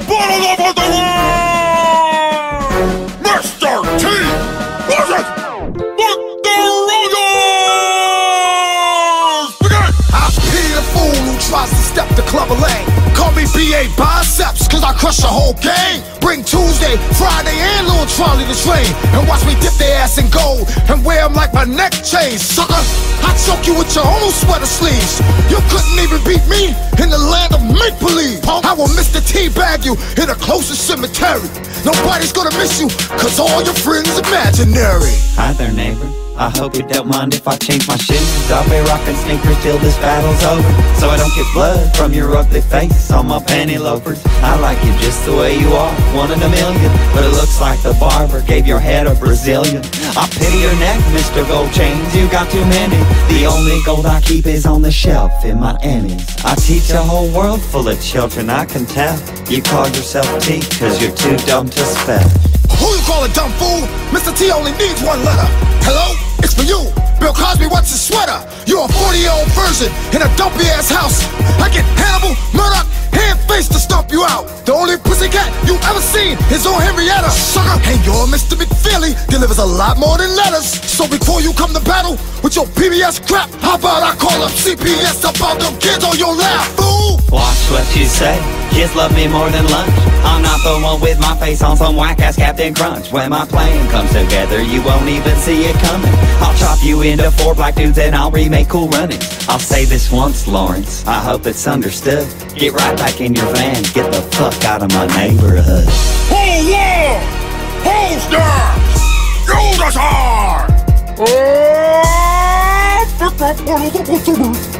Bottle over the world! Mr. T! Was it? What the Royals! Begin! I pity the fool who tries to step the club lane. Call me B.A. Biceps, cause I crush the whole game. Bring Tuesday, Friday, and Lil Charlie to train. And watch me dip their ass in gold and wear them like my neck chain, sucker. I choke you with your own sweater sleeves. You couldn't even beat me in the land of make-believe. I will Mr. T-bag you in the closest cemetery. Nobody's gonna miss you, cause all your friends imaginary. Hi there, neighbor. I hope you don't mind if I change my shoes. I'll be rocking sneakers till this battle's over, so I don't get blood from your ugly face on my panty loafers. I like you just the way you are, one in a million. But it looks like the barber gave your head a Brazilian. I pity your neck, Mr. Gold Chains, you got too many. The only gold I keep is on the shelf in my Emmys. I teach a whole world full of children, I can tell. You call yourself T, cause you're too dumb to spell. Who you call a dumb fool? Mr. T only needs one letter. Hello? It's for you. Bill Cosby, what's his sweater? You're a 40-year-old virgin in a dumpy-ass house. I get Hannibal, Murdoch, hand-faced to stomp you out. The only pussycat you ever seen is on Henrietta, sucker. And your Mr. McFeely delivers a lot more than letters. So before you come to battle with your PBS crap, how about I call up CPS about them kids on your lap, fool? Watch what you say, kids love me more than lunch. I'm not the one with my face on some whack-ass Captain Crunch. When my plan comes together, you won't even see it coming. I'll chop you into 4 black dudes and I'll remake Cool Runnings. I'll say this once, Lawrence, I hope it's understood. Get right back in your van, get the fuck out of my neighborhood. Whole world! Whole stars! You decide!